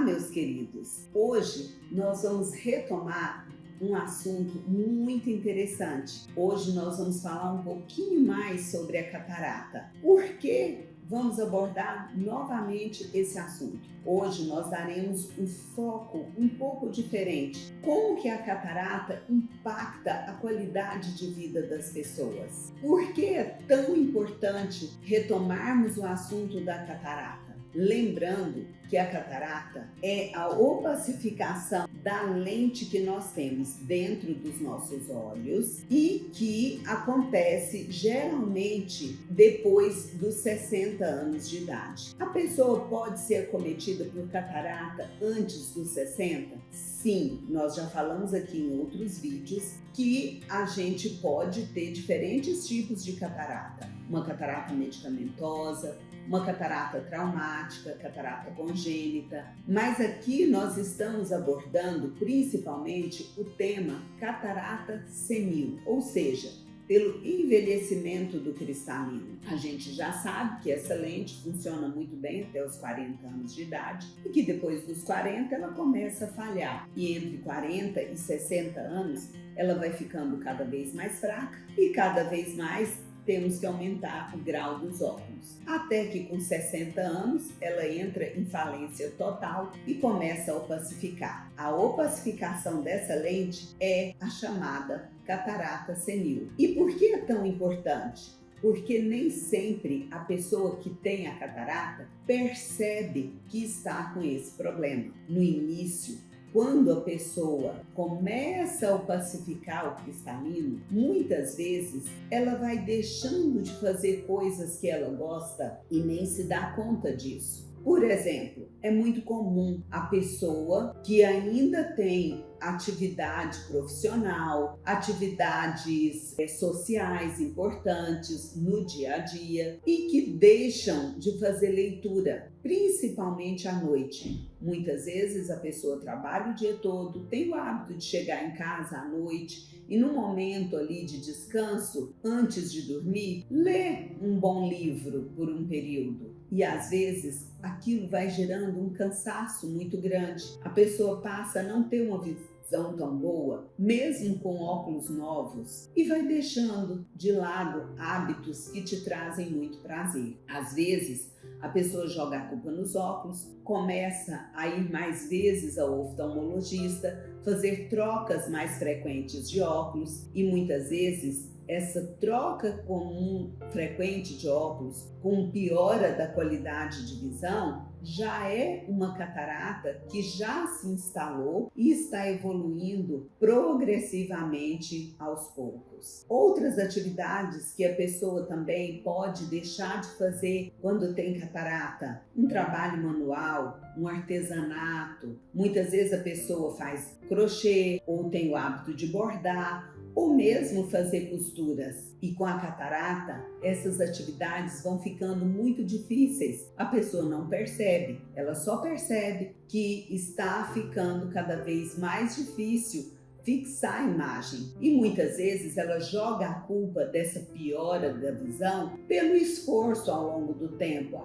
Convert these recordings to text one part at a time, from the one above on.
meus queridos! Hoje nós vamos retomar um assunto muito interessante. Hoje nós vamos falar um pouquinho mais sobre a catarata. Por que vamos abordar novamente esse assunto? Hoje nós daremos um foco um pouco diferente. Como que a catarata impacta a qualidade de vida das pessoas? Por que é tão importante retomarmos o assunto da catarata? Lembrando que a catarata é a opacificação da lente que nós temos dentro dos nossos olhos e que acontece geralmente depois dos 60 anos de idade. A pessoa pode ser acometida por catarata antes dos 60? Sim, nós já falamos aqui em outros vídeos que a gente pode ter diferentes tipos de catarata. Uma catarata medicamentosa, uma catarata traumática, catarata congênita, mas aqui nós estamos abordando principalmente o tema catarata senil, ou seja, pelo envelhecimento do cristalino. A gente já sabe que essa lente funciona muito bem até os 40 anos de idade e que depois dos 40 ela começa a falhar. E entre 40 e 60 anos ela vai ficando cada vez mais fraca e cada vez mais temos que aumentar o grau dos óculos. Até que com 60 anos ela entra em falência total e começa a opacificar. A opacificação dessa lente é a chamada catarata senil. E por que é tão importante? Porque nem sempre a pessoa que tem a catarata percebe que está com esse problema. No início, quando a pessoa começa a opacificar o cristalino, muitas vezes ela vai deixando de fazer coisas que ela gosta e nem se dá conta disso. Por exemplo, é muito comum a pessoa que ainda tem atividade profissional, atividades sociais importantes no dia a dia e que deixam de fazer leitura, principalmente à noite. Muitas vezes a pessoa trabalha o dia todo, tem o hábito de chegar em casa à noite e no momento ali de descanso, antes de dormir, lê um bom livro por um período. E às vezes aquilo vai gerando um cansaço muito grande. A pessoa passa a não ter uma visão tão boa, mesmo com óculos novos, e vai deixando de lado hábitos que te trazem muito prazer. Às vezes a pessoa joga a culpa nos óculos, começa a ir mais vezes ao oftalmologista, fazer trocas mais frequentes de óculos e muitas vezes essa troca comum frequente de óculos com piora da qualidade de visão já é uma catarata que já se instalou e está evoluindo progressivamente aos poucos. Outras atividades que a pessoa também pode deixar de fazer quando tem catarata, um trabalho manual, um artesanato. Muitas vezes a pessoa faz crochê ou tem o hábito de bordar ou mesmo fazer costuras. E com a catarata, essas atividades vão ficando muito difíceis. A pessoa não percebe, ela só percebe que está ficando cada vez mais difícil fixar a imagem. E muitas vezes ela joga a culpa dessa piora da visão pelo esforço ao longo do tempo.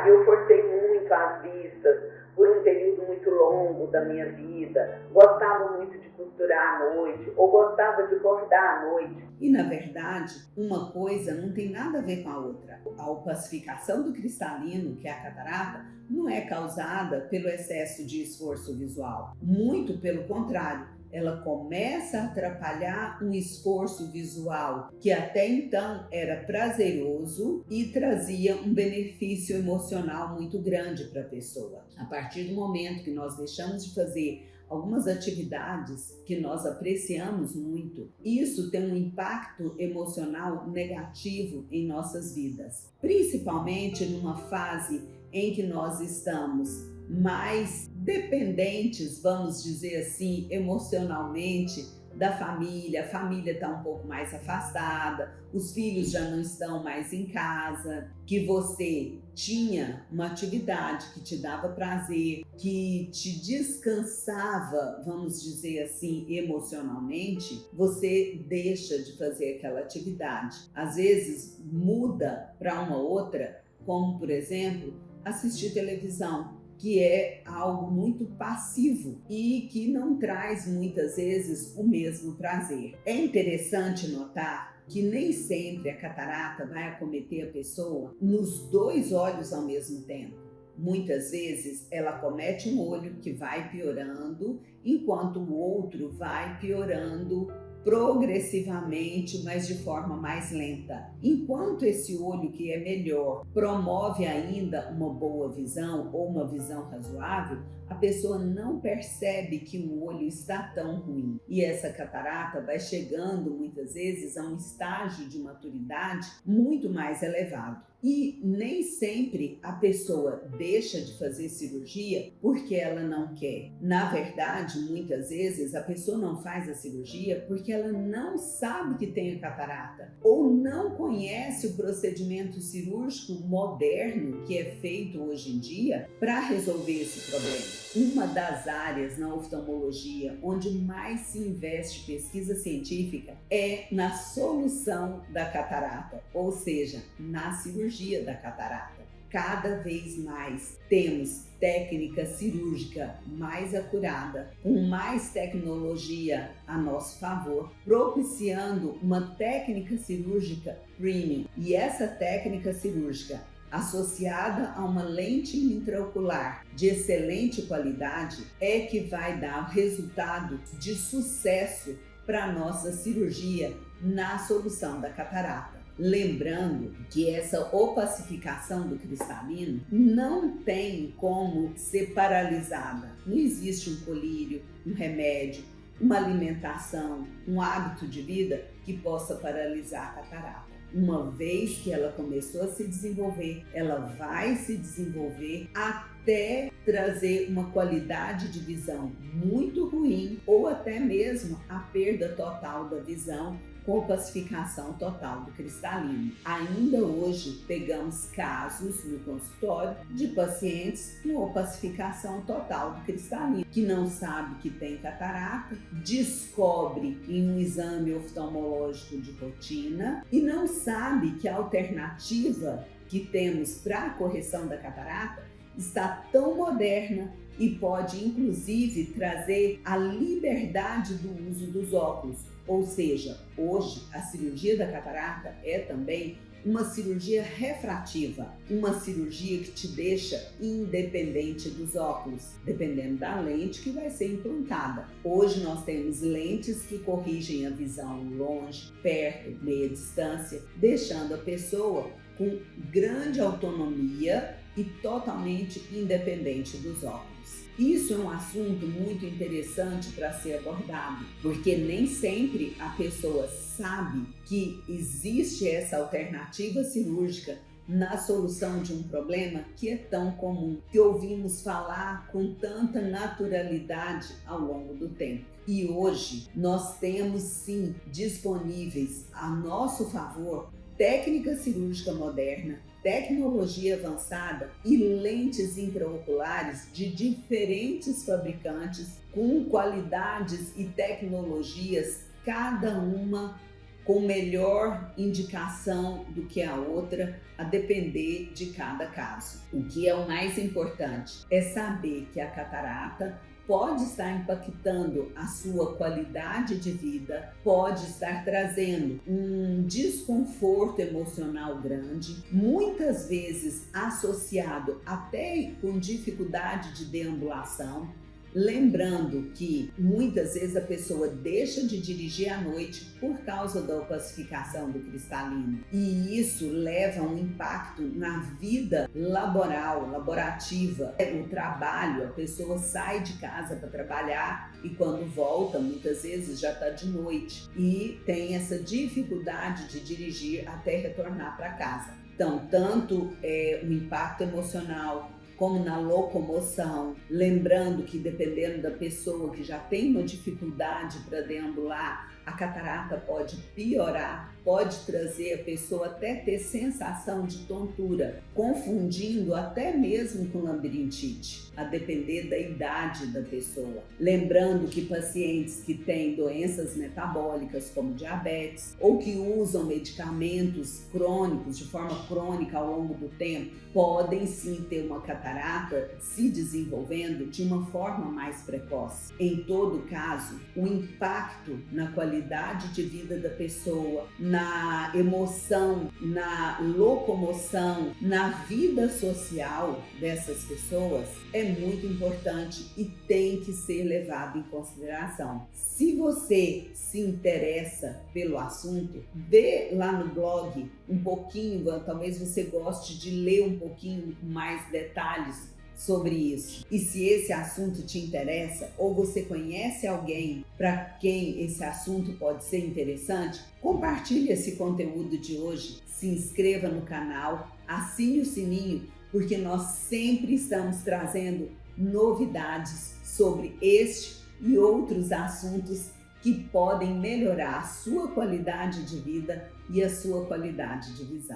Eu forcei muito as vistas por um período muito longo da minha vida, gostava muito de costurar à noite ou gostava de bordar à noite. E na verdade, uma coisa não tem nada a ver com a outra. A opacificação do cristalino, que é a catarata, não é causada pelo excesso de esforço visual. Muito pelo contrário, ela começa a atrapalhar um esforço visual que até então era prazeroso e trazia um benefício emocional muito grande para a pessoa. A partir do momento que nós deixamos de fazer algumas atividades que nós apreciamos muito, isso tem um impacto emocional negativo em nossas vidas, principalmente numa fase em que nós estamos mais dependentes, vamos dizer assim, emocionalmente da família. A família está um pouco mais afastada, os filhos já não estão mais em casa, que você tinha uma atividade que te dava prazer, que te descansava, vamos dizer assim, emocionalmente, você deixa de fazer aquela atividade. Às vezes muda para uma outra, como por exemplo, assistir televisão. que é algo muito passivo e que não traz muitas vezes o mesmo prazer. É interessante notar que nem sempre a catarata vai acometer a pessoa nos dois olhos ao mesmo tempo. Muitas vezes ela acomete um olho que vai piorando, enquanto o outro vai piorando progressivamente, mas de forma mais lenta. Enquanto esse olho que é melhor promove ainda uma boa visão ou uma visão razoável, a pessoa não percebe que o olho está tão ruim. E essa catarata vai chegando muitas vezes a um estágio de maturidade muito mais elevado. E nem sempre a pessoa deixa de fazer cirurgia porque ela não quer. Na verdade, muitas vezes a pessoa não faz a cirurgia porque ela não sabe que tem a catarata ou não conhece o procedimento cirúrgico moderno que é feito hoje em dia para resolver esse problema. Uma das áreas na oftalmologia onde mais se investe pesquisa científica é na solução da catarata, ou seja, na cirurgia da catarata. Cada vez mais temos técnica cirúrgica mais acurada, com mais tecnologia a nosso favor, propiciando uma técnica cirúrgica premium. E essa técnica cirúrgica, associada a uma lente intraocular de excelente qualidade, é que vai dar resultado de sucesso para a nossa cirurgia na solução da catarata. Lembrando que essa opacificação do cristalino não tem como ser paralisada. Não existe um colírio, um remédio, uma alimentação, um hábito de vida que possa paralisar a catarata. Uma vez que ela começou a se desenvolver, ela vai se desenvolver até trazer uma qualidade de visão muito ruim ou até mesmo a perda total da visão com opacificação total do cristalino. Ainda hoje pegamos casos no consultório de pacientes com opacificação total do cristalino, que não sabe que tem catarata, descobre em um exame oftalmológico de rotina e não sabe que a alternativa que temos para a correção da catarata está tão moderna e pode inclusive trazer a liberdade do uso dos óculos. Ou seja, hoje a cirurgia da catarata é também uma cirurgia refrativa, uma cirurgia que te deixa independente dos óculos, dependendo da lente que vai ser implantada. Hoje nós temos lentes que corrigem a visão longe, perto, meia distância, deixando a pessoa com grande autonomia e totalmente independente dos óculos. Isso é um assunto muito interessante para ser abordado, porque nem sempre a pessoa sabe que existe essa alternativa cirúrgica na solução de um problema que é tão comum, que ouvimos falar com tanta naturalidade ao longo do tempo. E hoje nós temos sim disponíveis a nosso favor técnica cirúrgica moderna, tecnologia avançada e lentes intraoculares de diferentes fabricantes com qualidades e tecnologias, cada uma com melhor indicação do que a outra, a depender de cada caso. O que é o mais importante é saber que a catarata pode estar impactando a sua qualidade de vida, pode estar trazendo um desconforto emocional grande, muitas vezes associado até com dificuldade de deambulação. Lembrando que muitas vezes a pessoa deixa de dirigir à noite por causa da opacificação do cristalino. E isso leva a um impacto na vida laborativa, o trabalho. A pessoa sai de casa para trabalhar e quando volta, muitas vezes já está de noite e tem essa dificuldade de dirigir até retornar para casa. Então, tanto o impacto emocional, como na locomoção, lembrando que dependendo da pessoa que já tem uma dificuldade para deambular, A catarata pode piorar, pode trazer a pessoa até ter sensação de tontura, confundindo até mesmo com labirintite, a depender da idade da pessoa. Lembrando que pacientes que têm doenças metabólicas como diabetes ou que usam medicamentos crônicos de forma crônica ao longo do tempo podem sim ter uma catarata se desenvolvendo de uma forma mais precoce. Em todo caso, o impacto na qualidade de vida da pessoa, na emoção, na locomoção, na vida social dessas pessoas é muito importante e tem que ser levado em consideração. Se você se interessa pelo assunto, vê lá no blog um pouquinho, talvez você goste de ler um pouquinho mais detalhes sobre isso. E se esse assunto te interessa ou você conhece alguém para quem esse assunto pode ser interessante, compartilhe esse conteúdo de hoje, se inscreva no canal, assine o sininho, porque nós sempre estamos trazendo novidades sobre este e outros assuntos que podem melhorar a sua qualidade de vida e a sua qualidade de visão.